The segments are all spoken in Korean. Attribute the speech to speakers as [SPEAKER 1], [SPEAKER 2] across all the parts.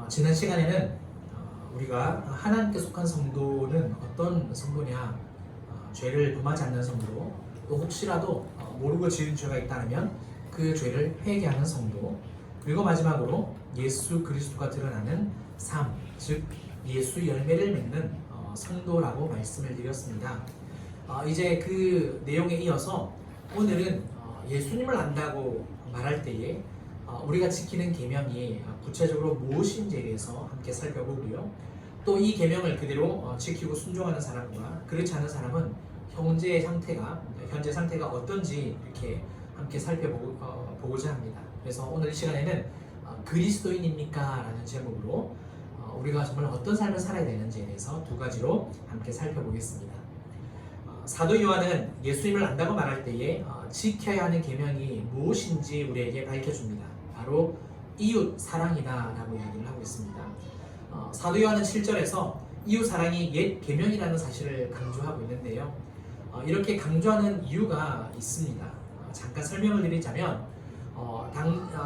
[SPEAKER 1] 지난 시간에는 우리가 하나님께 속한 성도는 어떤 성도냐, 죄를 범하지 않는 성도, 또 혹시라도 모르고 지은 죄가 있다면 그 죄를 회개하는 성도, 그리고 마지막으로 예수 그리스도가 드러나는 삶, 즉 예수 열매를 맺는 성도라고 말씀을 드렸습니다. 이제 그 내용에 이어서 오늘은 예수님을 안다고 말할 때에 우리가 지키는 계명이 구체적으로 무엇인지에 대해서 함께 살펴보고요. 또 이 계명을 그대로 지키고 순종하는 사람과 그렇지 않은 사람은 현재 상태가 어떤지 이렇게 함께 살펴보고자 합니다. 그래서 오늘 이 시간에는 그리스도인입니까? 라는 제목으로 우리가 정말 어떤 삶을 살아야 되는지에 대해서 두 가지로 함께 살펴보겠습니다. 사도 요한은 예수님을 안다고 말할 때에 지켜야 하는 계명이 무엇인지 우리에게 밝혀줍니다. 바로 이웃 사랑이다 라고 이야기를 하고 있습니다. 사도 요한은 7절에서 이웃 사랑이 옛 계명이라는 사실을 강조하고 있는데요. 이렇게 강조하는 이유가 있습니다. 잠깐 설명을 드리자면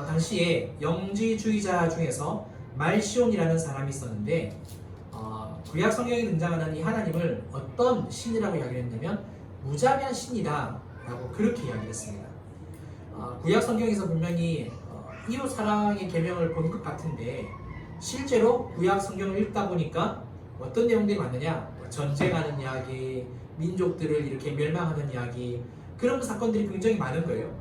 [SPEAKER 1] 당시에 영지주의자 중에서 말시온이라는 사람이 있었는데 구약 성경에 등장하는 이 하나님을 어떤 신이라고 이야기를 했냐면 무자비한 신이다 라고 그렇게 이야기를 했습니다. 구약 성경에서 분명히 이웃 사랑의 계명을 본 것 같은데 실제로 구약 성경을 읽다 보니까 어떤 내용들이 많느냐, 전쟁하는 이야기, 민족들을 이렇게 멸망하는 이야기, 그런 사건들이 굉장히 많은 거예요.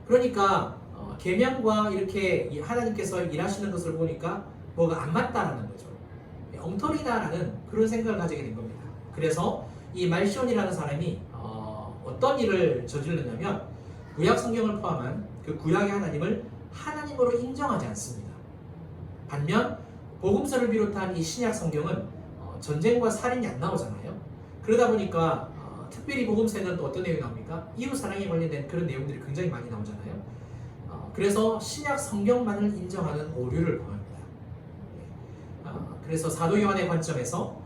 [SPEAKER 1] 그러니까 계명과 이렇게 하나님께서 일하시는 것을 보니까 뭐가 안 맞다라는 거죠. 엉터리다라는 그런 생각을 가지게 된 겁니다. 그래서 이 말시온이라는 사람이 어떤 일을 저질렀냐면 구약 성경을 포함한 그 구약의 하나님을 하나님으로 인정하지 않습니다. 반면 복음서를 비롯한 이 신약 성경은 전쟁과 살인이 안 나오잖아요. 그러다 보니까 특별히 복음서에는 또 어떤 내용이 나옵니까? 이웃 사랑에 관련된 그런 내용들이 굉장히 많이 나오잖아요. 그래서 신약 성경만을 인정하는 오류를 범합니다. 그래서 사도 요한의 관점에서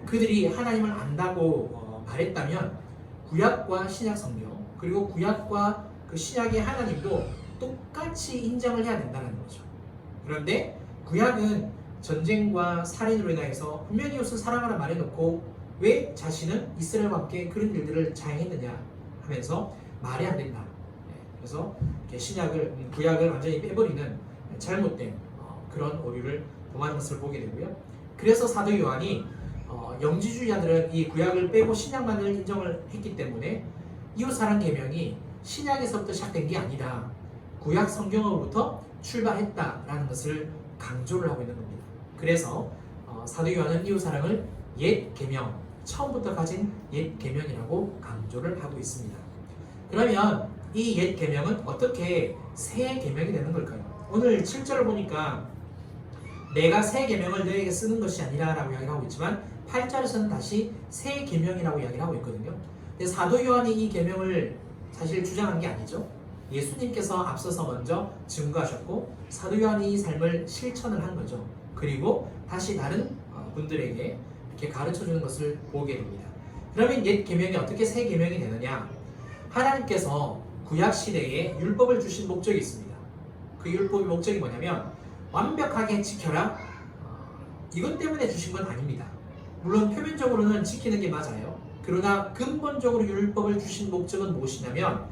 [SPEAKER 1] 그들이 하나님을 안다고 말했다면 구약과 신약 성경, 그리고 구약과 그 신약의 하나님도 똑같이 인정을 해야 된다는 거죠. 그런데 구약은 전쟁과 살인으로 인해서 분명히 이웃을 사랑하라 말해놓고 왜 자신은 이스라엘과 함께 그런 일들을 자행했느냐 하면서 말이 안 된다. 그래서 구약을 완전히 빼버리는 잘못된 그런 오류를 범하는 것을 보게 되고요. 그래서 사도 요한이 영지주의자들은 이 구약을 빼고 신약만을 인정을 했기 때문에 이웃사랑 계명이 신약에서부터 시작된 게 아니다, 구약 성경으로부터 출발했다라는 것을 강조를 하고 있는 겁니다. 그래서 사도 요한은 이웃사랑을 옛 계명, 처음부터 가진 옛 계명이라고 강조를 하고 있습니다. 그러면 이 옛 계명은 어떻게 새 계명이 되는 걸까요? 오늘 7절을 보니까 내가 새 계명을 너에게 쓰는 것이 아니라 라고 이야기를 하고 있지만 8절에서는 다시 새 계명이라고 이야기를 하고 있거든요. 근데 사도 요한이 이 계명을 사실 주장한 게 아니죠. 예수님께서 앞서서 먼저 증거하셨고 사도 요한이 이 삶을 실천을 한 거죠. 그리고 다시 다른 분들에게 이렇게 가르쳐주는 것을 보게 됩니다. 그러면 옛 계명이 어떻게 새 계명이 되느냐? 하나님께서 구약 시대에 율법을 주신 목적이 있습니다. 그 율법의 목적이 뭐냐면 완벽하게 지켜라, 이것 때문에 주신 건 아닙니다. 물론 표면적으로는 지키는 게 맞아요. 그러나 근본적으로 율법을 주신 목적은 무엇이냐면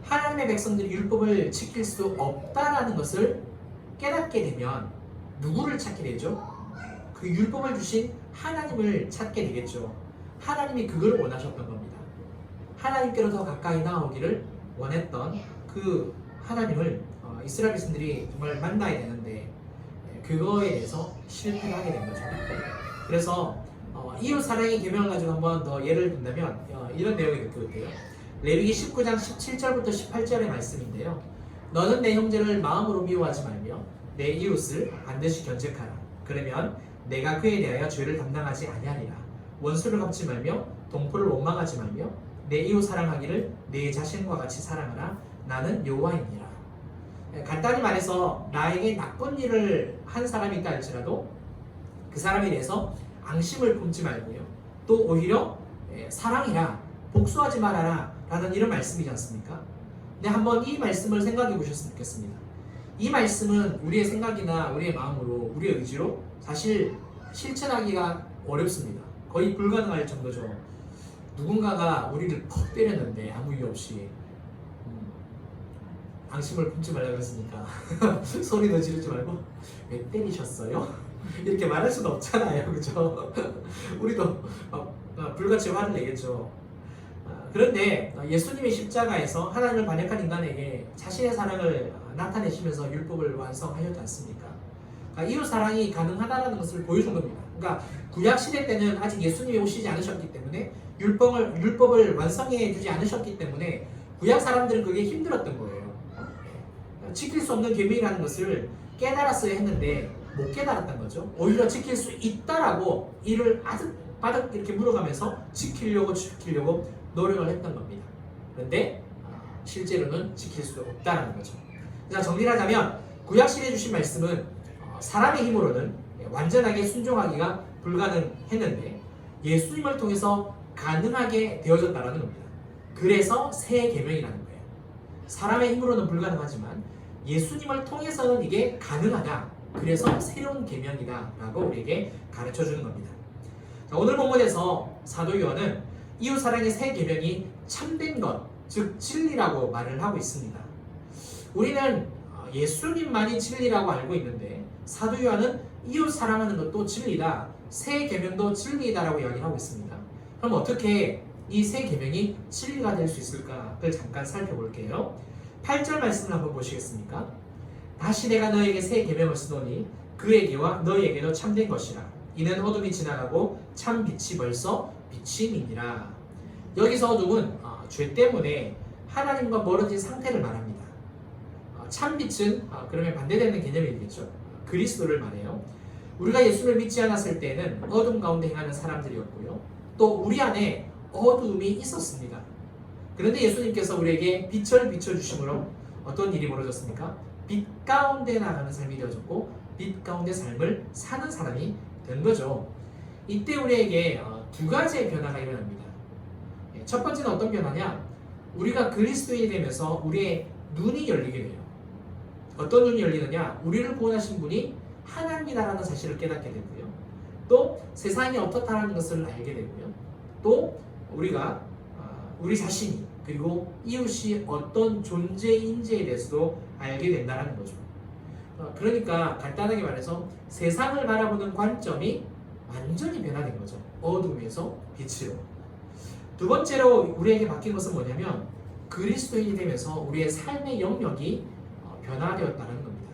[SPEAKER 1] 하나님의 백성들이 율법을 지킬 수 없다라는 것을 깨닫게 되면 누구를 찾게 되죠? 그 율법을 주신 하나님을 찾게 되겠죠. 하나님이 그걸 원하셨던 겁니다. 하나님께로 더 가까이 나오기를 원했던 그 하나님을 이스라엘 백성들이 정말 만나야 되는데 그거에 대해서 실패를 하게 된 거죠. 그래서 이웃 사랑의 계명을 가지고 한번 더 예를 든다면 이런 내용이 될 것 같아요. 레위기 19장 17절부터 18절의 말씀인데요. 너는 내 형제를 마음으로 미워하지 말며 내 이웃을 반드시 견책하라. 그러면 내가 그에 대하여 죄를 담당하지 아니하리라. 원수를 갚지 말며 동포를 원망하지 말며 내 이웃 사랑하기를 내 자신과 같이 사랑하라. 나는 여호와이니라. 간단히 말해서 나에게 나쁜 일을 한 사람이 있다 할지라도 그 사람에 대해서 앙심을 품지 말고요. 또 오히려 사랑이라, 복수하지 말아라 라는 이런 말씀이지 않습니까? 근데 한번 이 말씀을 생각해 보셨으면 좋겠습니다. 이 말씀은 우리의 생각이나 우리의 마음으로, 우리의 의지로 사실 실천하기가 어렵습니다. 거의 불가능할 정도죠. 누군가가 우리를 퍽 때렸는데 아무 이유 없이 앙심을 품지 말라 그랬으니까 소리도 지르지 말고 왜 때리셨어요? 이렇게 말할 수는 없잖아요, 그죠? 우리도 불같이 화를 내겠죠. 그런데 예수님의 십자가에서 하나님을 반역한 인간에게 자신의 사랑을 나타내시면서 율법을 완성하셨지 않습니까? 그러니까 이웃 사랑이 가능하다는 것을 보여준 겁니다. 그러니까 구약 시대 때는 아직 예수님이 오시지 않으셨기 때문에 율법을 완성해 주지 않으셨기 때문에 구약 사람들은 그게 힘들었던 거예요. 지킬 수 없는 계명이라는 것을 깨달았어야 했는데 못 깨달았던 거죠. 오히려 지킬 수 있다라고 이를 아득바득 이렇게 물어가면서 지키려고 노력을 했던 겁니다. 그런데 실제로는 지킬 수 없다는 거죠. 자, 정리를 하자면 구약시대에 주신 말씀은 사람의 힘으로는 완전하게 순종하기가 불가능했는데 예수님을 통해서 가능하게 되어졌다는 겁니다. 그래서 새 계명이라는 거예요. 사람의 힘으로는 불가능하지만 예수님을 통해서는 이게 가능하다. 그래서 새로운 계명이다 라고 우리에게 가르쳐 주는 겁니다. 자, 오늘 본문에서 사도 요한은 이웃사랑의 새 계명이 참된 것, 즉 진리라고 말을 하고 있습니다. 우리는 예수님만이 진리라고 알고 있는데 사도 요한은 이웃 사랑하는 것도 진리다, 새 계명도 진리다라고 이야기를 하고 있습니다. 그럼 어떻게 이 새 계명이 진리가 될 수 있을까를 잠깐 살펴볼게요. 8절 말씀을 한번 보시겠습니까? 다시 내가 너에게 새 계명을 쓰노니 그에게와 너에게도 참된 것이라. 이는 어둠이 지나가고 참 빛이 벌써 비침이니라. 여기서 어둠은 죄 때문에 하나님과 멀어진 상태를 말합니다. 참 빛은 그러면 반대되는 개념이겠죠. 그리스도를 말해요. 우리가 예수를 믿지 않았을 때는 어둠 가운데 행하는 사람들이었고요. 또 우리 안에 어둠이 있었습니다. 그런데 예수님께서 우리에게 빛을 비춰주심으로 어떤 일이 벌어졌습니까? 빛 가운데 나가는 삶이 되어졌고 빛 가운데 삶을 사는 사람이 된 거죠. 이때 우리에게 두 가지의 변화가 일어납니다. 첫 번째는 어떤 변화냐? 우리가 그리스도인이 되면서 우리의 눈이 열리게 돼요. 어떤 눈이 열리느냐? 우리를 구원하신 분이 하나님이다라는 사실을 깨닫게 되고요. 또 세상이 어떻다는 것을 알게 되고요. 또 우리가 우리 자신이 그리고 이웃이 어떤 존재인지에 대해서도 알게 된다는 거죠. 그러니까 간단하게 말해서 세상을 바라보는 관점이 완전히 변화된 거죠. 어둠에서 빛으로. 두 번째로 우리에게 바뀐 것은 뭐냐면 그리스도인이 되면서 우리의 삶의 영역이 변화되었다는 겁니다.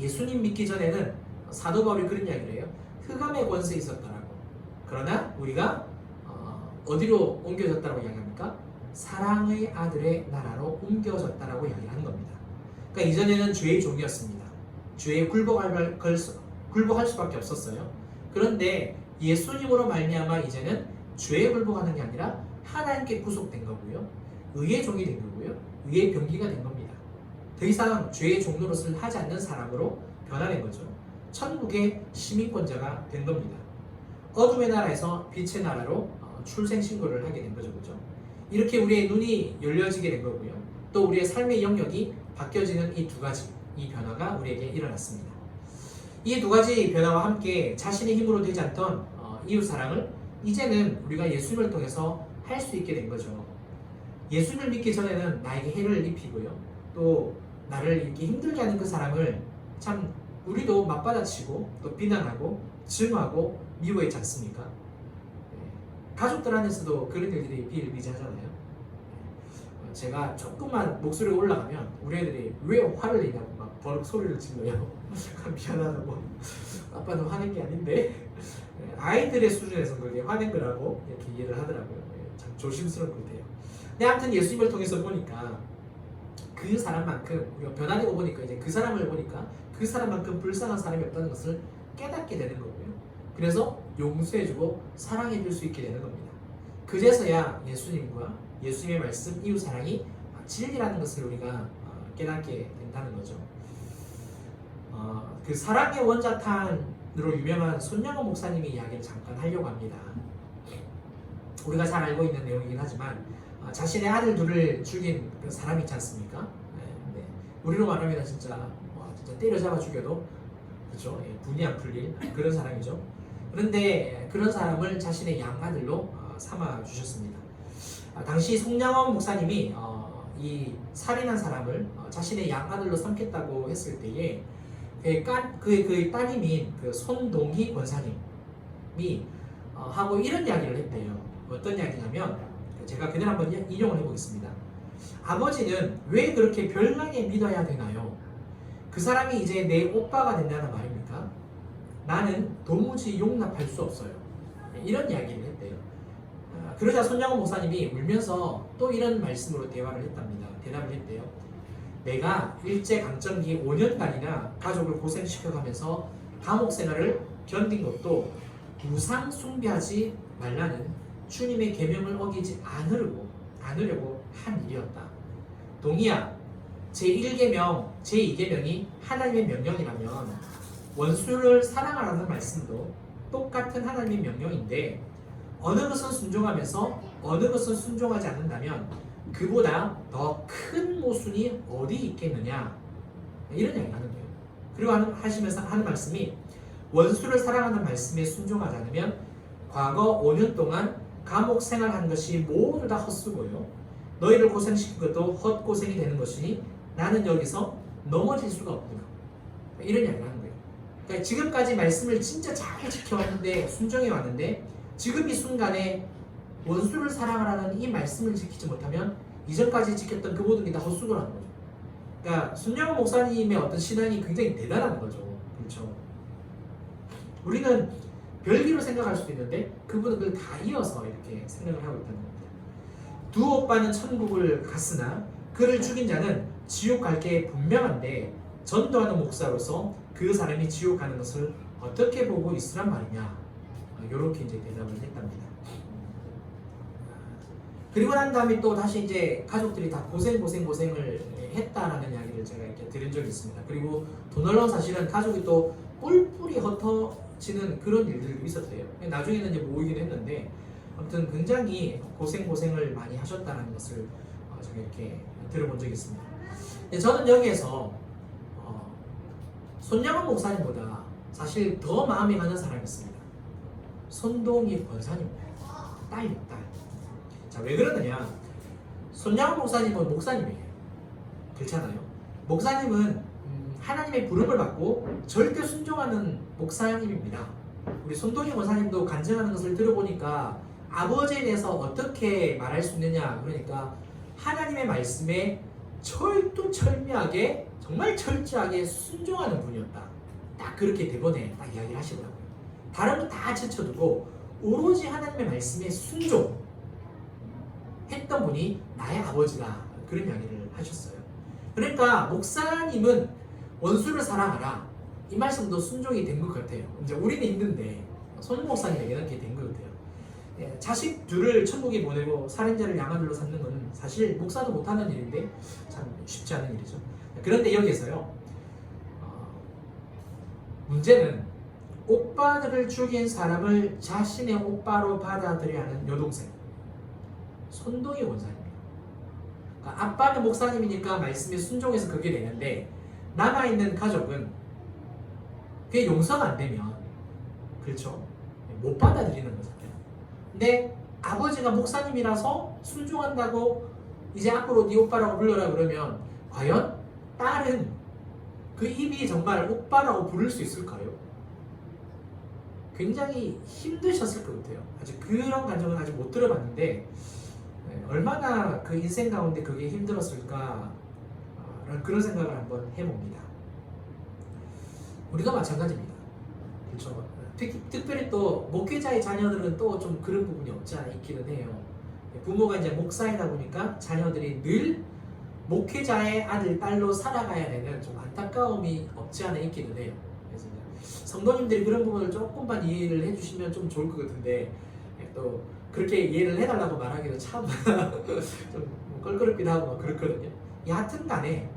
[SPEAKER 1] 예수님 믿기 전에는 사도 바울이 그런 이야기를 해요. 흑암의 권세에 있었다라고. 그러나 우리가 어디로 옮겨졌다라고 이야기합니까? 사랑의 아들의 나라로 옮겨졌다라고 이야기하는 겁니다. 그러니까 이전에는 죄의 종이었습니다. 죄에 굴복할 수밖에 없었어요. 그런데 예수님으로 말미암아 이제는 죄에 굴복하는 게 아니라 하나님께 구속된 거고요. 의의 종이 된 거고요. 의의 병기가 된 겁니다. 더 이상 죄의 종노릇을 하지 않는 사람으로 변화된 거죠. 천국의 시민권자가 된 겁니다. 어둠의 나라에서 빛의 나라로 출생신고를 하게 된 거죠. 그죠? 이렇게 우리의 눈이 열려지게 된 거고요. 또 우리의 삶의 영역이 바뀌어지는 이 두 가지, 이 변화가 우리에게 일어났습니다. 이 두 가지 변화와 함께 자신의 힘으로 되지 않던 이웃 사랑을 이제는 우리가 예수님을 통해서 할 수 있게 된 거죠. 예수님을 믿기 전에는 나에게 해를 입히고요. 또 나를 이렇게 힘들게 하는 그 사람을 참 우리도 맞받아치고 또 비난하고 증오하고 미워했지 않습니까? 가족들 안에서도 그런 일들이 비일비재하잖아요. 제가 조금만 목소리가 올라가면 우리 애들이 왜 화를 내냐고 막 버럭 소리를 질러요. 미안하다고. 아빠는 화낸 게 아닌데 아이들의 수준에서 그게 화낸 거라고 이렇게 이해를 하더라고요. 참 조심스러운 것 같아요. 근데 아무튼 예수님을 통해서 보니까 그 사람만큼 우리가 변화되고 보니까 이제 그 사람을 보니까 그 사람만큼 불쌍한 사람이 없다는 것을 깨닫게 되는 거고요. 그래서 용서해주고 사랑해줄 수 있게 되는 겁니다. 그제서야 예수님과 예수님의 말씀, 이웃 사랑이 진리라는 것을 우리가 깨닫게 된다는 거죠. 그 사랑의 원자탄으로 유명한 손영원 목사님의 이야기를 잠깐 하려고 합니다. 우리가 잘 알고 있는 내용이긴 하지만 자신의 아들 둘을 죽인 그 사람이 있지 않습니까? 우리로 말하면 진짜 진짜 때려잡아 죽여도 그렇죠. 분이 안 풀릴 그런 사람이죠. 그런데 그런 사람을 자신의 양아들로 삼아 주셨습니다. 당시 송량원 목사님이 이 살인한 사람을 자신의 양아들로 삼겠다고 했을 때에 그의 따님인 그 손동희 권사님이 하고 이런 이야기를 했대요. 어떤 이야기냐면 제가 그대로 한번 인용을 해보겠습니다. 아버지는 왜 그렇게 별나게 믿어야 되나요? 그 사람이 이제 내 오빠가 된다는 말입니까? 나는 도무지 용납할 수 없어요. 이런 이야기를 했대요. 그러자 손양원 목사님이 울면서 또 이런 말씀으로 대답을 했대요. 내가 일제강점기 5년간이나 가족을 고생시켜가면서 감옥 생활을 견딘 것도 우상 숭배하지 말라는 주님의 계명을 어기지 않으려고 한 일이었다. 동희야, 제1계명, 제2계명이 하나님의 명령이라면 원수를 사랑하라는 말씀도 똑같은 하나님의 명령인데 어느 것은 순종하면서 어느 것은 순종하지 않는다면 그보다 더 큰 모순이 어디 있겠느냐, 이런 이야기를 하는 거예요. 그리고 하시면서 하는 말씀이 원수를 사랑하는 말씀에 순종하지 않으면 과거 5년 동안 감옥 생활한 것이 모두 다 헛수고요, 너희를 고생시킨 것도 헛고생이 되는 것이니 나는 여기서 넘어질 수가 없구나, 이런 이야기를 하는 거예요. 그러니까 지금까지 말씀을 진짜 잘 지켜왔는데, 순종해 왔는데 지금 이 순간에 원수를 사랑하라는 이 말씀을 지키지 못하면 이전까지 지켰던 그 모든 게 다 헛수고라는 거죠. 그러니까 손양원 목사님의 어떤 신앙이 굉장히 대단한 거죠. 그렇죠. 우리는 별개로 생각할 수도 있는데 그분은 그걸 다 이어서 이렇게 생각을 하고 있다는 겁니다. 두 오빠는 천국을 갔으나 그를 죽인 자는 지옥 갈 게 분명한데 전도하는 목사로서 그 사람이 지옥 가는 것을 어떻게 보고 있으란 말이냐, 이렇게 이제 대답을 했답니다. 그리고 난 다음에 또 다시 이제 가족들이 다 고생을 했다라는 이야기를 제가 이렇게 들은 적이 있습니다. 그리고 더 놀라운 사실은 가족이 또 뿔뿔이 흩어지는 그런 일들도 있었대요. 나중에는 이제 모이긴 했는데 아무튼 굉장히 고생을 많이 하셨다는 것을 제가 이렇게 들어본 적이 있습니다. 저는 여기에서 손양원 목사님보다 사실 더 마음이 가는 사람이 있습니다. 손동희 권사님입니다. 딸이요, 딸. 자, 왜 그러느냐? 손양원 목사님은 목사님이에요. 그렇잖아요. 목사님은 하나님의 부름을 받고 절대 순종하는 목사님입니다. 우리 손동희 권사님도 간증하는 것을 들어보니까 아버지에 대해서 어떻게 말할 수 있느냐, 그러니까 하나님의 말씀에 철두철미하게 정말 철저하게 순종하는 분이었다. 딱 그렇게 대본에 딱 이야기를 하시더라고요. 다른 거 다 제쳐두고 오로지 하나님의 말씀에 순종했던 분이 나의 아버지다, 그런 이야기를 하셨어요. 그러니까 목사님은 원수를 사랑하라, 이 말씀도 순종이 된 것 같아요. 이제 우리는 힘든데 손 목사님에게는 그게 된 것 같아요. 자식 둘을 천국에 보내고 살인자를 양아들로 삼는 것은 사실 목사도 못하는 일인데 참 쉽지 않은 일이죠. 그런데 여기에서요, 문제는 오빠들을 죽인 사람을 자신의 오빠로 받아들여야 하는 여동생 손동희 원사입니다. 그러니까 아빠는 목사님이니까 말씀에 순종해서 그게 되는데 남아있는 가족은 그게 용서가 안 되면, 그렇죠, 못 받아들이는 거잖아요. 근데 아버지가 목사님이라서 순종한다고 이제 앞으로 네 오빠라고 불러라 그러면 과연 딸은 그 입이 정말 오빠라고 부를 수 있을까요? 굉장히 힘드셨을 것 같아요. 아직 그런 감정은 아직 못 들어봤는데 얼마나 그 인생 가운데 그게 힘들었을까, 그런 생각을 한번 해봅니다. 우리도 마찬가지입니다. 그렇죠? 특별히 또 목회자의 자녀들은 또 좀 그런 부분이 없지 않아 있기는 해요. 부모가 이제 목사이다 보니까 자녀들이 늘 목회자의 아들, 딸로 살아가야 되는 좀 안타까움이 없지 않아 있기는 해요. 그래서 성도님들이 그런 부분을 조금만 이해를 해주시면 좀 좋을 것 같은데 또 그렇게 이해를 해달라고 말하기도 참 좀 껄끄럽기도 하고 그렇거든요. 여하튼 간에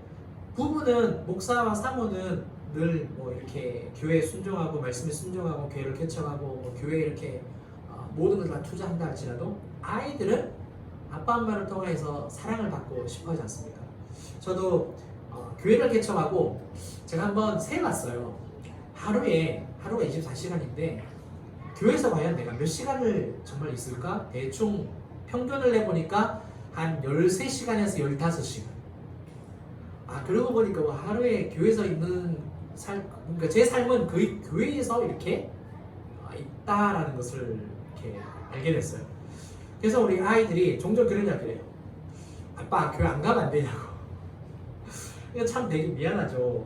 [SPEAKER 1] 부부는, 목사와 사모는 늘 뭐 이렇게 교회에 순종하고 말씀에 순종하고 교회를 개척하고 뭐 교회에 이렇게 모든 걸 다 투자한다 할지라도 아이들은 아빠 엄마를 통해서 사랑을 받고 싶어 하지 않습니까? 저도 교회를 개척하고 제가 한번 세봤어요. 하루가 24시간인데 교회에서 과연 내가 몇 시간을 정말 있을까? 대충 평균을 내보니까 한 13시간에서 15시간. 그러고 보니까 뭐 하루에 교회에서 있는 그러니까 제 삶은 거의 교회에서 이렇게 있다라는 것을 이렇게 알게 됐어요. 그래서 우리 아이들이 종종 그런 이야기를 해요. 아빠 교회 안 가면 안 되냐고. 이거 참 되게 미안하죠.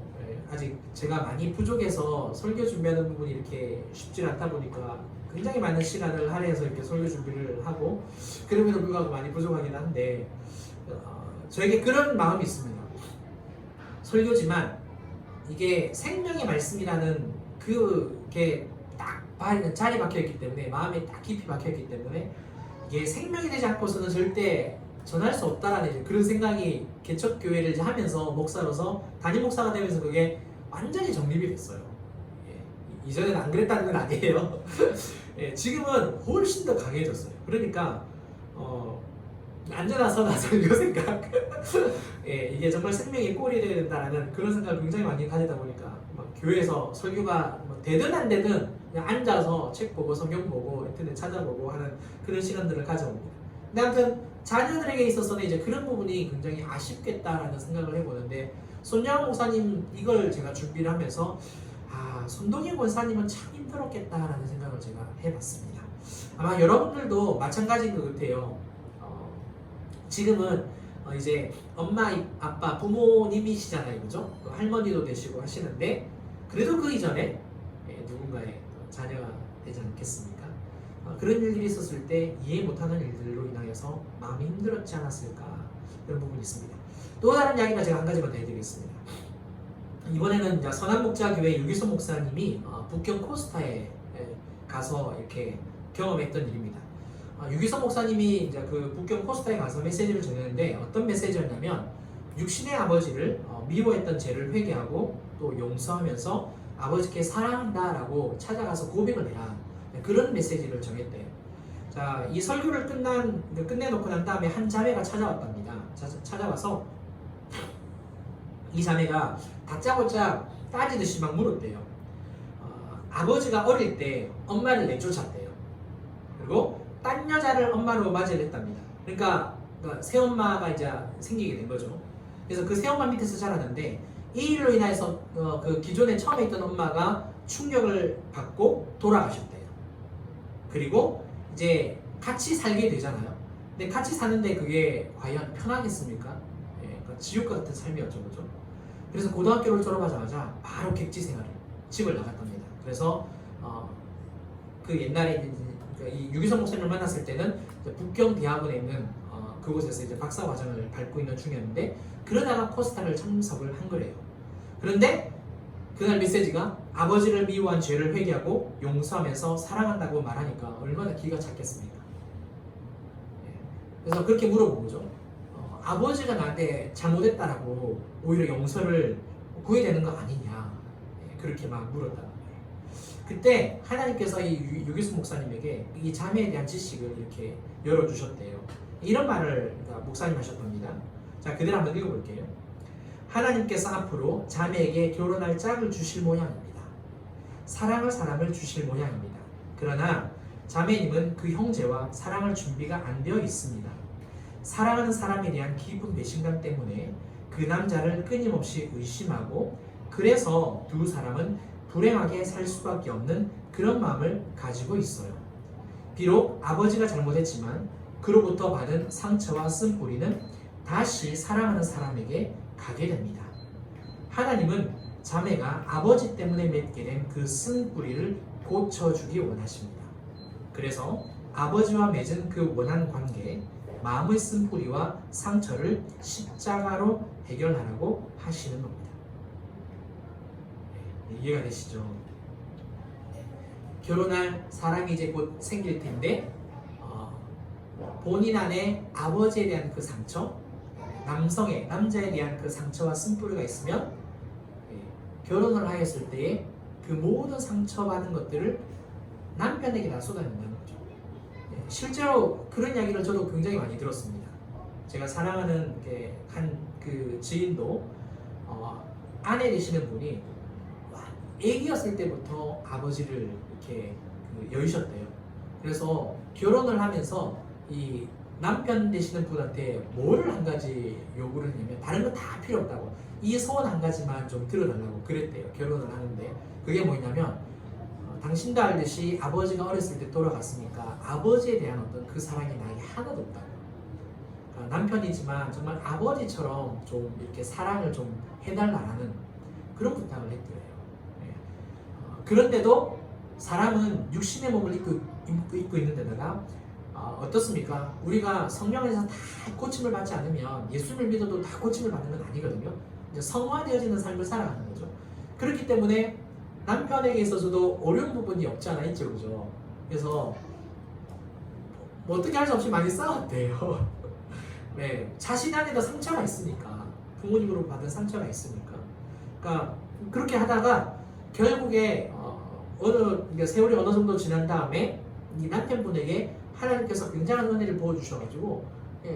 [SPEAKER 1] 아직 제가 많이 부족해서 설교 준비하는 부분이 이렇게 쉽지 않다 보니까 굉장히 많은 시간을 할애해서 이렇게 설교 준비를 하고 그럼에도 불구하고 많이 부족하긴 한데 저에게 그런 마음이 있습니다. 설교지만 이게 생명의 말씀이라는 그게 딱 자리 박혀있기 때문에 마음에 딱 깊이 박혀있기 때문에 이게 생명이 되지 않고서는 절대 전할 수 없다라는 이제 그런 생각이 개척교회를 이제 하면서 목사로서 담임 목사가 되면서 그게 완전히 정립이 됐어요. 이전에는 안 그랬다는 건 아니에요. 지금은 훨씬 더 강해졌어요. 그러니까 안전한 선한 설교 생각 이게 정말 생명의 꼴이 되어야 된다는 그런 생각을 굉장히 많이 가지다 보니까 교회에서 설교가 되든 안 되든 그냥 앉아서 책 보고 성경 보고 인터넷 찾아보고 하는 그런 시간들을 가져옵니다. 근데 아무튼 자녀들에게 있어서는 이제 그런 부분이 굉장히 아쉽겠다라는 생각을 해보는데 손양호 목사님 이걸 제가 준비를 하면서 손동희 권사님은 참 힘들었겠다라는 생각을 제가 해봤습니다. 아마 여러분들도 마찬가지인 것 같아요. 지금은 이제 엄마, 아빠, 부모님이시잖아요, 그죠? 할머니도 되시고 하시는데 그래도 그 이전에 누군가의 자녀가 되지 않겠습니까? 그런 일들이 있었을 때 이해 못하는 일들로 인하여서 마음이 힘들었지 않았을까 그런 부분이 있습니다. 또 다른 이야기가 제가 한 가지만 더 해드리겠습니다. 이번에는 이제 선한목자교회 유기소 목사님이 북경 코스타에 가서 이렇게 경험했던 일입니다. 유기소 목사님이 이제 그 북경 코스타에 가서 메시지를 전했는데 어떤 메시지였냐면 육신의 아버지를 미워했던 죄를 회개하고 또 용서하면서 아버지께 사랑한다라고 찾아가서 고백을 해라. 그런 메시지를 정했대요. 자, 이 설교를 끝내놓고 난 다음에 한 자매가 찾아왔답니다. 찾아와서 이 자매가 다짜고짜 따지듯이 막 물었대요. 아버지가 어릴 때 엄마를 내쫓았대요. 그리고 딴 여자를 엄마로 맞이를 했답니다. 그러니까 새엄마가 이제 생기게 된 거죠. 그래서 그 새엄마 밑에서 자랐는데 이 일로 인해서 그 기존에 처음에 있던 엄마가 충격을 받고 돌아가셨대요. 그리고 이제 같이 살게 되잖아요. 근데 같이 사는데 그게 과연 편하겠습니까? 그러니까 지옥과 같은 삶이었죠, 그죠? 그래서 고등학교를 졸업하자마자 바로 객지 생활을 집을 나갔답니다. 그래서 그 옛날에 이 유기성 목사님을 만났을 때는 북경 대학원에 있는 그곳에서 이제 박사 과정을 밟고 있는 중이었는데 그러다가 코스타를 참석을 한 거래요. 그런데 그날 메시지가 아버지를 미워한 죄를 회개하고 용서하면서 사랑한다고 말하니까 얼마나 기가 찼겠습니까? 그래서 그렇게 물어본 거죠. 아버지가 나한테 잘못했다라고 오히려 용서를 구해야 되는 거 아니냐 그렇게 막 물었다는 거예요. 그때 하나님께서 이 유기수 목사님에게 이 자매에 대한 지식을 이렇게 열어주셨대요. 이런 말을 목사님 하셨답니다. 자, 그대로 한번 읽어볼게요. 하나님께서 앞으로 자매에게 결혼할 짝을 주실 모양입니다. 사랑할 사람을 주실 모양입니다. 그러나 자매님은 그 형제와 사랑할 준비가 안 되어 있습니다. 사랑하는 사람에 대한 깊은 배신감 때문에 그 남자를 끊임없이 의심하고 그래서 두 사람은 불행하게 살 수밖에 없는 그런 마음을 가지고 있어요. 비록 아버지가 잘못했지만 그로부터 받은 상처와 쓴뿌리는 다시 사랑하는 사람에게 가게 됩니다. 하나님은 자매가 아버지 때문에 맺게 된 그 쓴뿌리를 고쳐주기 원하십니다. 그래서 아버지와 맺은 그 원한 관계, 마음의 쓴뿌리와 상처를 십자가로 해결하라고 하시는 겁니다. 이해가 되시죠? 결혼할 사람이 이제 곧 생길 텐데 본인 안에 아버지에 대한 그 상처, 남자에 대한 그 상처와 쓴뿌리가 있으면 결혼을 하였을 때에 그 모든 상처받은 것들을 남편에게 다 쏟아낸다는 거죠. 실제로 그런 이야기를 저도 굉장히 많이 들었습니다. 제가 사랑하는 한 그 지인도 아내 되시는 분이 애기였을 때부터 아버지를 이렇게 여의셨대요. 그래서 결혼을 하면서 이 남편 되시는 분한테 뭘 한 가지 요구를 했냐면 다른 건 다 필요 없다고 이 소원 한 가지만 좀 들어달라고 그랬대요. 결혼을 하는데 그게 뭐냐면 당신도 알듯이 아버지가 어렸을 때 돌아갔으니까 아버지에 대한 어떤 그 사랑이 나에게 하나도 없다고. 그러니까 남편이지만 정말 아버지처럼 좀 이렇게 사랑을 좀 해달라는 그런 부탁을 했더래요. 네. 그런데도 사람은 육신의 몸을 입고 있는 데다가 어떻습니까? 우리가 성령 안에서 다 고침을 받지 않으면 예수를 믿어도 다 고침을 받는 건 아니거든요. 이제 성화되어지는 삶을 살아가는 거죠. 그렇기 때문에 남편에게 있어서도 어려운 부분이 없지 않아 있죠, 그죠? 그래서 뭐 어떻게 할 수 없이 많이 싸웠대요. 네, 자신 안에도 상처가 있으니까 부모님으로 받은 상처가 있으니까. 그러니까 그렇게 하다가 결국에 세월이 어느 정도 지난 다음에 이 남편분에게 하나님께서 굉장한 은혜를 부어주셔가지고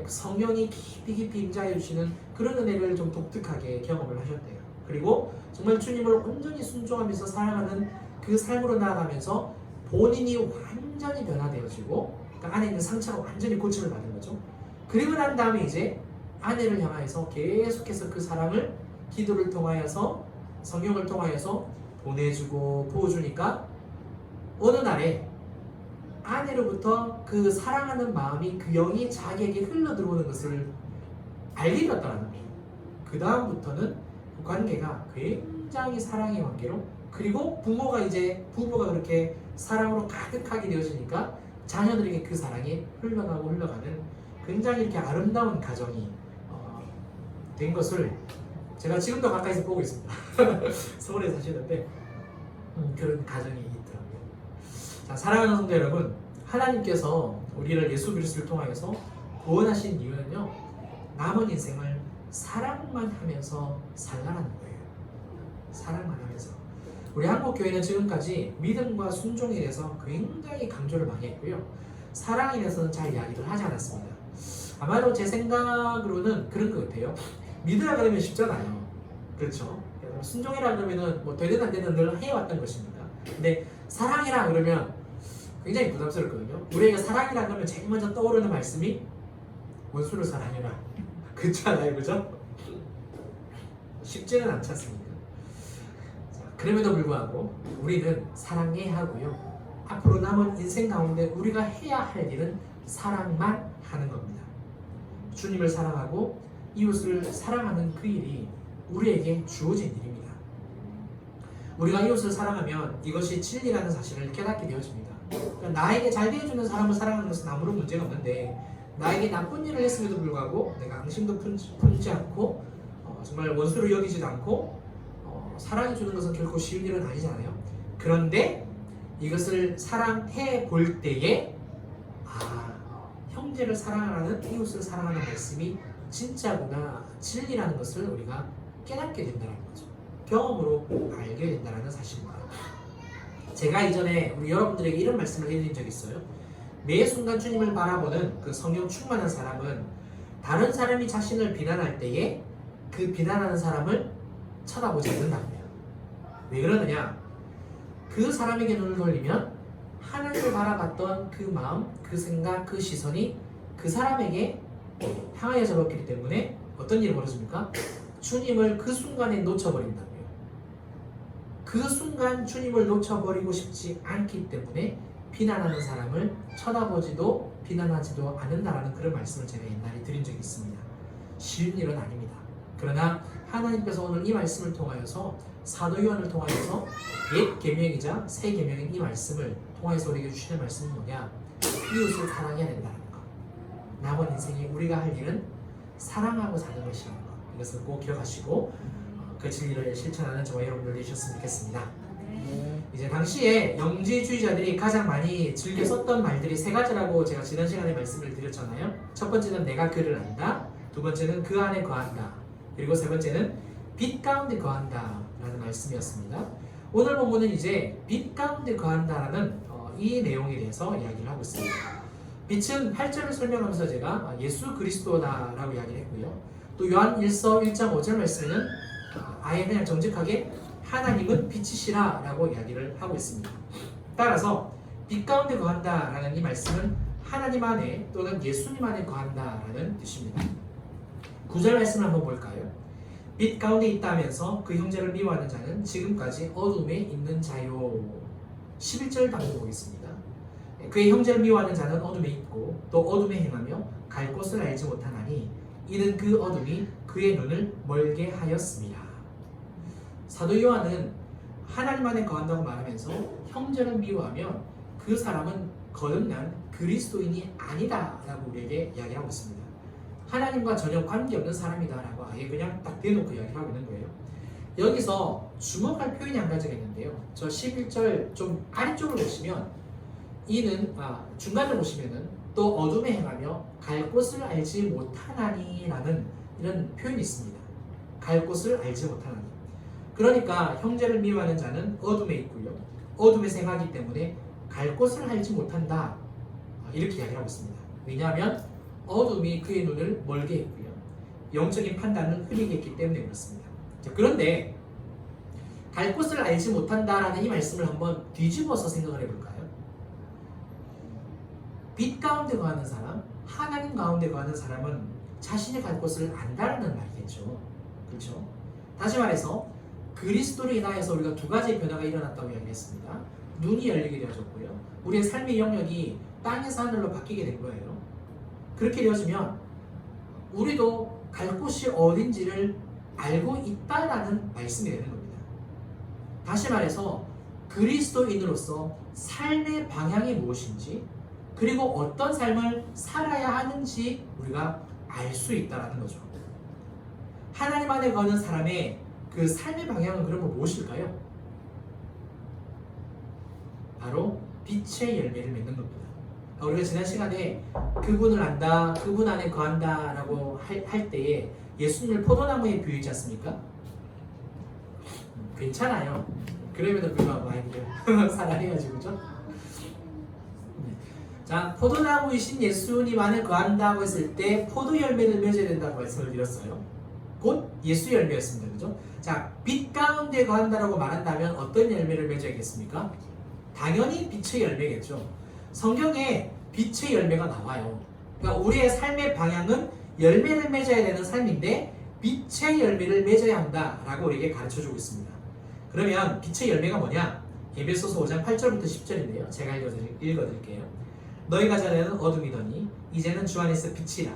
[SPEAKER 1] 성령이 깊이 임재해 주시는 그런 은혜를 좀 독특하게 경험을 하셨대요. 그리고 정말 주님을 온전히 순종하면서 살아가는 그 삶으로 나아가면서 본인이 완전히 변화되어지고 그러니까 안에 있는 상처가 완전히 고침을 받은 거죠. 그리고 난 다음에 이제 아내를 향하여서 계속해서 그 사랑을 기도를 통하여서 성령을 통하여서 보내주고 부어주니까 어느 날에 아내로부터 그 사랑하는 마음이 그 영이 자기에게 흘러 들어오는 것을 알게 되었다는 거예요. 그 다음부터는 그 관계가 굉장히 사랑의 관계로 그리고 부부가 그렇게 사랑으로 가득하게 되어지니까 자녀들에게 그 사랑이 흘러가는 굉장히 이렇게 아름다운 가정이 된 것을 제가 지금도 가까이서 보고 있습니다. 서울에 사시는데 그런 가정이 있더라고요. 자, 사랑하는 성도 여러분, 하나님께서 우리를 예수 그리스도를 통하여서 구원하신 이유는요, 남은 인생을 사랑만 하면서 살라는 거예요. 사랑만 하면서. 우리 한국 교회는 지금까지 믿음과 순종에 대해서 굉장히 강조를 많이 했고요. 사랑에 대해서는 잘 이야기를 하지 않았습니다. 아마도 제 생각으로는 그런 것 같아요. 믿으라 그러면 쉽잖아요. 그렇죠? 순종해라 그러면은 뭐 되든 안 되든 늘 해왔던 것입니다. 근데 사랑해라 그러면 굉장히 부담스럽거든요. 우리에게 사랑이라 그러면 제일 먼저 떠오르는 말씀이 원수를 사랑해라. 그렇잖아요, 그죠? 쉽지는 않지 않습니까? 자, 그럼에도 불구하고 우리는 사랑해야 하고요. 앞으로 남은 인생 가운데 우리가 해야 할 일은 사랑만 하는 겁니다. 주님을 사랑하고 이웃을 사랑하는 그 일이 우리에게 주어진 일입니다. 우리가 이웃을 사랑하면 이것이 진리라는 사실을 깨닫게 되어집니다. 그러니까 나에게 잘 대해주는 사람을 사랑하는 것은 아무런 문제가 없는데 나에게 나쁜 일을 했음에도 불구하고 내가 앙심도 품지 않고 정말 원수로 여기지도 않고 사랑해주는 것은 결코 쉬운 일은 아니잖아요. 그런데 이것을 사랑해 볼 때에 형제를 사랑하는 이웃을 사랑하는 말씀이 진짜구나, 진리라는 것을 우리가 깨닫게 된다는 거죠. 경험으로 알게 된다는 사실입니다. 제가 이전에 우리 여러분들에게 이런 말씀을 해드린 적이 있어요. 매 순간 주님을 바라보는 그 성령 충만한 사람은 다른 사람이 자신을 비난할 때에 그 비난하는 사람을 쳐다보지 않는다고요. 왜 그러느냐? 그 사람에게 눈을 돌리면 하나님을 바라봤던 그 마음, 그 생각, 그 시선이 그 사람에게 향하여져 버렸기 때문에 어떤 일이 벌어집니까? 주님을 그 순간에 놓쳐버린다고요. 그 순간 주님을 놓쳐버리고 싶지 않기 때문에 비난하는 사람을 쳐다보지도 비난하지도 않는다라는 그런 말씀을 제가 옛날에 드린 적이 있습니다. 쉬운 일은 아닙니다. 그러나 하나님께서 오늘 이 말씀을 통하여서 사도 요한을 통하여서 옛 계명이자 새 계명인 이 말씀을 통해서 우리에게 주시는 말씀은 뭐냐? 이웃을 사랑해야 된다는 것. 남은 인생에 우리가 할 일은 사랑하고 사는 것이라는 것. 이것을 꼭 기억하시고 그 진리를 실천하는 저와 여러분들 되셨으면 좋겠습니다. 이제 당시에 영지주의자들이 가장 많이 즐겨 썼던 말들이 세 가지라고 제가 지난 시간에 말씀을 드렸잖아요. 첫 번째는 내가 그를 안다. 두 번째는 그 안에 거한다. 그리고 세 번째는 빛 가운데 거한다 라는 말씀이었습니다. 오늘 본문은 이제 빛 가운데 거한다라는 이 내용에 대해서 이야기를 하고 있습니다. 빛은 8절을 설명하면서 제가 예수 그리스도다라고 이야기를 했고요. 또 요한 1서 1장 5절 말씀에는 아예 그냥 정직하게 하나님은 빛이시라 라고 이야기를 하고 있습니다. 따라서 빛 가운데 거한다라는 이 말씀은 하나님 안에 또는 예수님 안에 거한다라는 뜻입니다. 9절 말씀을 한번 볼까요? 빛 가운데 있다면서 그 형제를 미워하는 자는 지금까지 어둠에 있는 자요. 11절 방금 보겠습니다. 그의 형제를 미워하는 자는 어둠에 있고 또 어둠에 행하며 갈 곳을 알지 못하나니 이는 그 어둠이 그의 눈을 멀게 하였습니다. 사도 요한은 하나님 안에 거한다고 말하면서 형제를 미워하면 그 사람은 거듭난 그리스도인이 아니다 라고 우리에게 이야기하고 있습니다. 하나님과 전혀 관계없는 사람이다 라고 아예 그냥 딱 대놓고 이야기를 하고 있는 거예요. 여기서 주목할 표현이 한 가지가 있는데요. 저 11절 좀 아래쪽을 보시면 이는 중간을 보시면은 또 어둠에 행하며 갈 곳을 알지 못하나니 라는 이런 표현이 있습니다. 갈 곳을 알지 못하나니. 그러니까 형제를 미워하는 자는 어둠에 있고요. 어둠에서 행하기 때문에 갈 곳을 알지 못한다. 이렇게 이야기를 하고 있습니다. 왜냐하면 어둠이 그의 눈을 멀게 했고요. 영적인 판단을 흐리게 했기 때문에 그렇습니다. 자, 그런데 갈 곳을 알지 못한다라는 이 말씀을 한번 뒤집어서 생각을 해볼까요? 빛 가운데 거하는 사람, 하나님 가운데 거하는 사람은 자신이 갈 곳을 안다라는 말이겠죠. 그렇죠? 다시 말해서 그리스도로 인하여서 우리가 두 가지의 변화가 일어났다고 이야기했습니다. 눈이 열리게 되어졌고요. 우리의 삶의 영역이 땅에서 하늘로 바뀌게 된 거예요. 그렇게 되어지면 우리도 갈 곳이 어딘지를 알고 있다라는 말씀이 되는 겁니다. 다시 말해서 그리스도인으로서 삶의 방향이 무엇인지 그리고 어떤 삶을 살아야 하는지 우리가 알 수 있다는 거죠. 하나님 안에 거하는 사람의 그 삶의 방향은 그러면 무엇일까요? 바로 빛의 열매를 맺는 겁니다. 우리가 지난 시간에 그분을 안다, 그분 안에 거한다 라고 할 때에 예수님을 포도나무에 비유했지 않습니까? 괜찮아요. 그럼에도 불구하고 아이들 사랑해가지고 그죠? 자, 포도나무이신 예수님 안에 거한다고 했을 때 포도 열매를 맺어야 된다고 말씀을 드렸어요. 곧 예수 열매였습니다. 그죠? 자, 빛 가운데 거한다라고 말한다면 어떤 열매를 맺어야겠습니까? 당연히 빛의 열매겠죠. 성경에 빛의 열매가 나와요. 그러니까 우리의 삶의 방향은 열매를 맺어야 되는 삶인데 빛의 열매를 맺어야 한다라고 우리에게 가르쳐주고 있습니다. 그러면 빛의 열매가 뭐냐? 에베소서 5장 8절부터 10절인데요. 제가 읽어드릴게요. 너희가 전에는 어둠이더니 이제는 주 안에서 빛이라.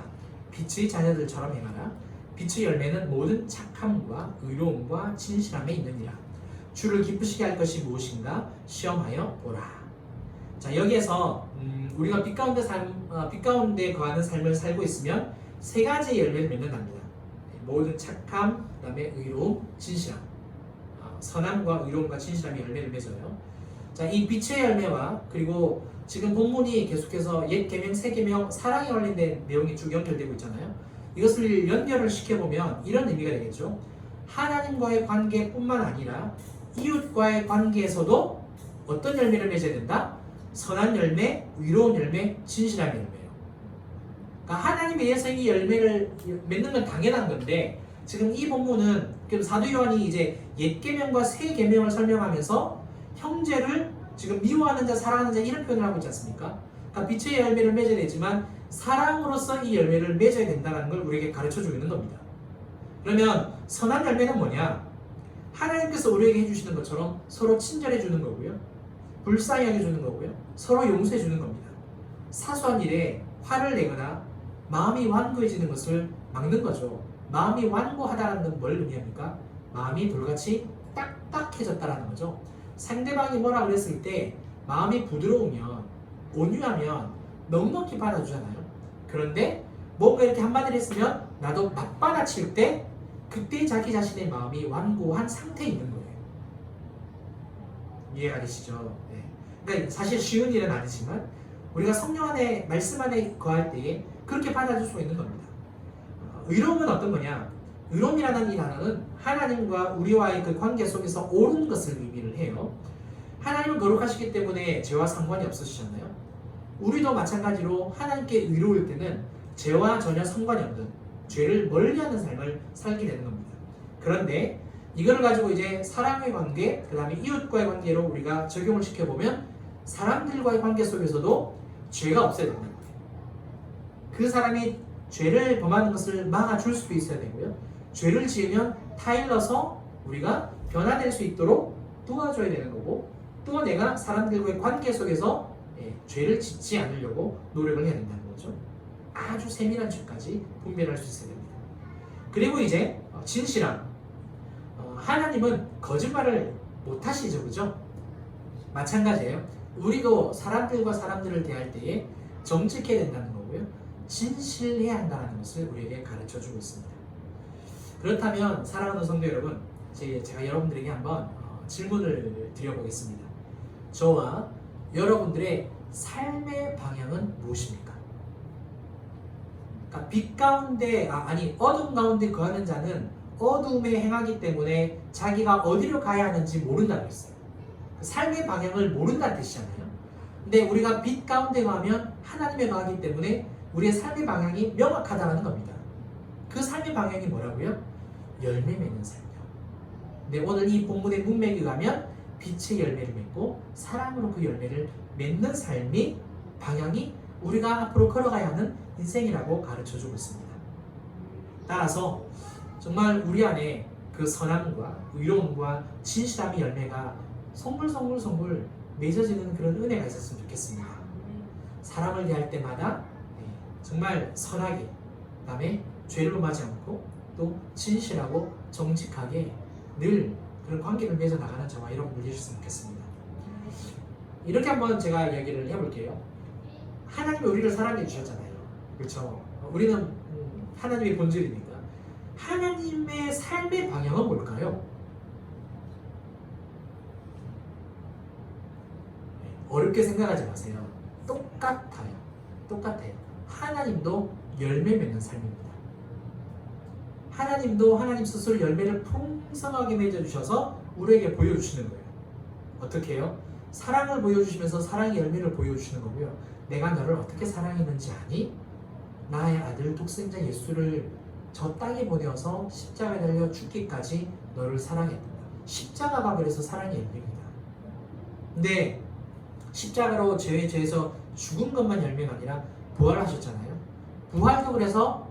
[SPEAKER 1] 빛의 자녀들처럼 행하라. 빛의 열매는 모든 착함과 의로움과 진실함에 있느니라. 주를 기쁘시게 할 것이 무엇인가 시험하여 보라. 자, 여기에서 우리가 빛 가운데 거하는 삶을 살고 있으면 세 가지 열매를 맺는답니다. 모든 착함, 그 다음에 의로움, 진실함. 선함과 의로움과 진실함의 열매를 맺어요. 자, 이 빛의 열매와 그리고 지금 본문이 계속해서 옛 계명, 새 계명, 사랑에 관련된 내용이 쭉 연결되고 있잖아요. 이것을 연결을 시켜보면 이런 의미가 되겠죠. 하나님과의 관계뿐만 아니라 이웃과의 관계에서도 어떤 열매를 맺어야 된다? 선한 열매, 의로운 열매, 진실한 열매예요. 그러니까 하나님에 대해서 이 열매를 맺는 건 당연한 건데 지금 이 본문은 사도 요한이 이제 옛 계명과 새 계명을 설명하면서 형제를 지금 미워하는 자, 사랑하는 자 이런 표현을 하고 있지 않습니까? 그러니까 빛의 열매를 맺어야 되지만 사랑으로서 이 열매를 맺어야 된다는 걸 우리에게 가르쳐주고 있는 겁니다. 그러면 선한 열매는 뭐냐? 하나님께서 우리에게 해주시는 것처럼 서로 친절해 주는 거고요. 불쌍히 여겨주는 거고요. 서로 용서해 주는 겁니다. 사소한 일에 화를 내거나 마음이 완고해지는 것을 막는 거죠. 마음이 완고하다는 건 뭘 의미합니까? 마음이 돌같이 딱딱해졌다는 거죠. 상대방이 뭐라 그랬을 때 마음이 부드러우면 온유하면 넉넉히 받아주잖아요. 그런데 뭔가 이렇게 한마디를 했으면 나도 맞받아칠 때 그때 자기 자신의 마음이 완고한 상태에 있는 거예요. 이해가 되시죠? 네. 그러니까 사실 쉬운 일은 아니지만 우리가 성령 안에 말씀 안에 거할 때에 그렇게 받아줄 수 있는 겁니다. 의로움은 어떤 거냐? 의로움이라는 이 단어는 하나님과 우리와의 그 관계 속에서 옳은 것을 의미를 해요. 하나님은 거룩하시기 때문에 죄와 상관이 없으시잖아요. 우리도 마찬가지로 하나님께 의로울 때는 죄와 전혀 상관이 없는 죄를 멀리하는 삶을 살게 되는 겁니다. 그런데 이거를 가지고 이제 사랑의 관계, 그 다음에 이웃과의 관계로 우리가 적용을 시켜보면 사람들과의 관계 속에서도 죄가 없어야 된다는 거예요. 그 사람이 죄를 범하는 것을 막아줄 수도 있어야 되고요. 죄를 지으면 타일러서 우리가 변화될 수 있도록 도와줘야 되는 거고, 또 내가 사람들과의 관계 속에서 죄를 짓지 않으려고 노력을 해야 된다는 거죠. 아주 세밀한 죄까지 분별할 수 있어야 됩니다. 그리고 이제 진실함. 하나님은 거짓말을 못 하시죠, 그죠? 마찬가지예요. 우리도 사람들과 사람들을 대할 때에 정직해야 된다는 거고요. 진실해야 한다는 것을 우리에게 가르쳐 주고 있습니다. 그렇다면 사랑하는 성도 여러분, 제가 여러분들에게 한번 질문을 드려보겠습니다. 저와 여러분들의 삶의 방향은 무엇입니까? 그러니까 빛 가운데, 어둠 가운데 거하는 자는 어둠에 행하기 때문에 자기가 어디로 가야 하는지 모른다고 했어요. 삶의 방향을 모른다는 뜻이잖아요. 근데 우리가 빛 가운데 가면 하나님에 가기 때문에 우리의 삶의 방향이 명확하다는 겁니다. 그 삶의 방향이 뭐라고요? 열매 맺는 삶이요. 근데 오늘 이 본문의 문맥에 가면 빛의 열매를 맺고 사랑으로 그 열매를 맺는 삶이 방향이 우리가 앞으로 걸어가야 하는 인생이라고 가르쳐주고 있습니다. 따라서 정말 우리 안에 그 선함과 의로움과 진실함의 열매가 송글송글 맺어지는 그런 은혜가 있었으면 좋겠습니다. 사람을 대할 때마다 정말 선하게, 그 다음에 죄를 범하지 않고 또 진실하고 정직하게 늘 그런 관계를 맺어 나가는 저와 여러분들 되셨으면 좋겠습니다. 이렇게 한번 제가 이야기를 해볼게요. 하나님이 우리를 사랑해 주셨잖아요. 그렇죠? 우리는 하나님의 본질이니까. 하나님의 삶의 방향은 뭘까요? 어렵게 생각하지 마세요. 똑같아요. 하나님도 열매 맺는 삶입니다. 하나님도 하나님 스스로 열매를 풍성하게 맺어주셔서 우리에게 보여주시는 거예요. 어떻게 해요? 사랑을 보여주시면서 사랑의 열매를 보여주시는 거고요. 내가 너를 어떻게 사랑했는지 아니? 나의 아들 독생자 예수를 저 땅에 보내어서 십자가에 달려 죽기까지 너를 사랑했다. 십자가가 그래서 사랑의 열매입니다. 근데 십자가로 죄에서 죽은 것만 열매가 아니라 부활하셨잖아요. 부활도 그래서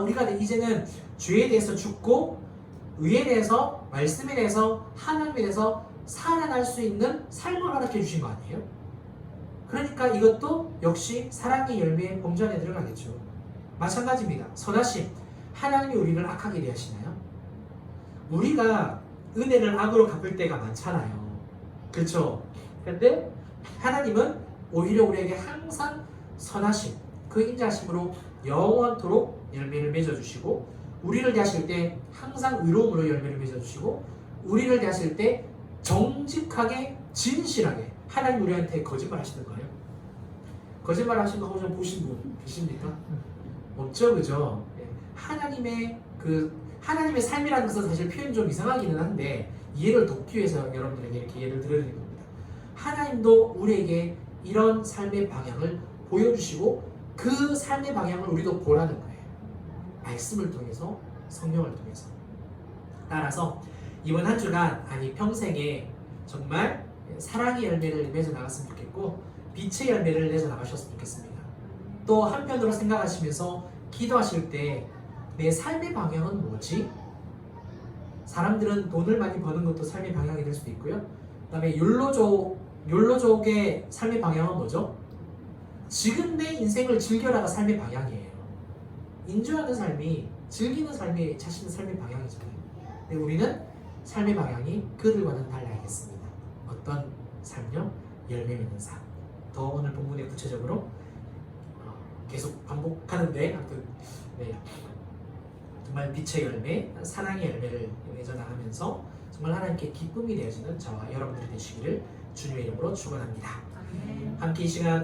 [SPEAKER 1] 우리가 이제는 죄에 대해서 죽고 의에 대해서, 말씀에 대해서, 하나님에 대해서 살아날 수 있는 삶을 허락해 주신 거 아니에요? 그러니까 이것도 역시 사랑의 열매의 범주 안에 들어가겠죠. 마찬가지입니다. 선하심. 하나님이 우리를 악하게 대하시나요? 우리가 은혜를 악으로 갚을 때가 많잖아요. 그렇죠? 근데 하나님은 오히려 우리에게 항상 선하심, 그 인자심으로 영원토록 열매를 맺어주시고, 우리를 대하실 때 항상 의로움으로 열매를 맺어주시고, 우리를 대하실 때 정직하게 진실하게. 하나님 우리한테 거짓말 하시는 거예요? 거짓말 하신 거 혹시 보신 분 계십니까? 없죠, 그죠? 하나님의 삶이라는 것은 사실 표현이 좀 이상하기는 한데 이해를 돕기 위해서 여러분들에게 이렇게 예를 들어드리는 겁니다. 하나님도 우리에게 이런 삶의 방향을 보여주시고 그 삶의 방향을 우리도 보라는 거예요. 말씀을 통해서, 성령을 통해서. 따라서 이번 한 주간, 평생에 정말 사랑의 열매를 맺어 나갔으면 좋겠고 빛의 열매를 맺어 나가셨으면 좋겠습니다. 또 한편으로 생각하시면서 기도하실 때 내 삶의 방향은 뭐지? 사람들은 돈을 많이 버는 것도 삶의 방향이 될 수도 있고요. 그 다음에 욜로족의 삶의 방향은 뭐죠? 지금 내 인생을 즐겨라가 삶의 방향이에요. 인조하는 삶이, 즐기는 삶이 자신의 삶의 방향이잖아요. 근데 우리는 삶의 방향이 그들과는 달라야겠습니다. 어떤 삶요? 열매 맺는 삶. 더 오늘 본문에 구체적으로 계속 반복하는데 아무튼 정말 빛의 열매, 사랑의 열매를 맺어 나가면서 정말 하나님께 기쁨이 되어지는 저와 여러분들이 되시기를 주님의 이름으로 축원합니다. 함께 이 시간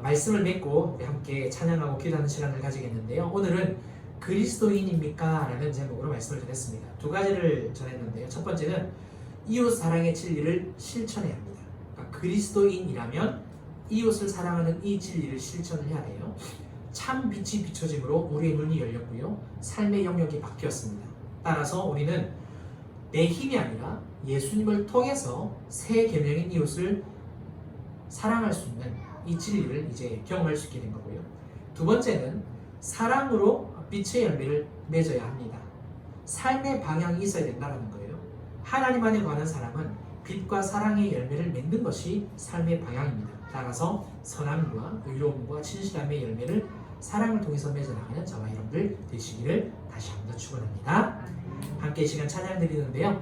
[SPEAKER 1] 말씀을 맺고 우리 함께 찬양하고 기도하는 시간을 가지겠는데요. 오늘은 그리스도인입니까? 라는 제목으로 말씀을 전했습니다. 두 가지를 전했는데요. 첫 번째는 이웃 사랑의 진리를 실천해야 합니다. 그러니까 그리스도인이라면 이웃을 사랑하는 이 진리를 실천을 해야 돼요. 참 빛이 비춰짐으로 우리의 눈이 열렸고요. 삶의 영역이 바뀌었습니다. 따라서 우리는 내 힘이 아니라 예수님을 통해서 새 계명인 이웃을 사랑할 수 있는 이 진리를 이제 경험할 수 있게 된 거고요. 두 번째는 사랑으로 빛의 열매를 맺어야 합니다. 삶의 방향이 있어야 된다는 거예요. 하나님 안에 관한 사람은 빛과 사랑의 열매를 맺는 것이 삶의 방향입니다. 따라서 선함과 의로움과 진실함의 열매를 사랑을 통해서 맺어나가는 저와 여러분들 되시기를 다시 한번 축원합니다. 함께 이 시간 찬양 드리는데요.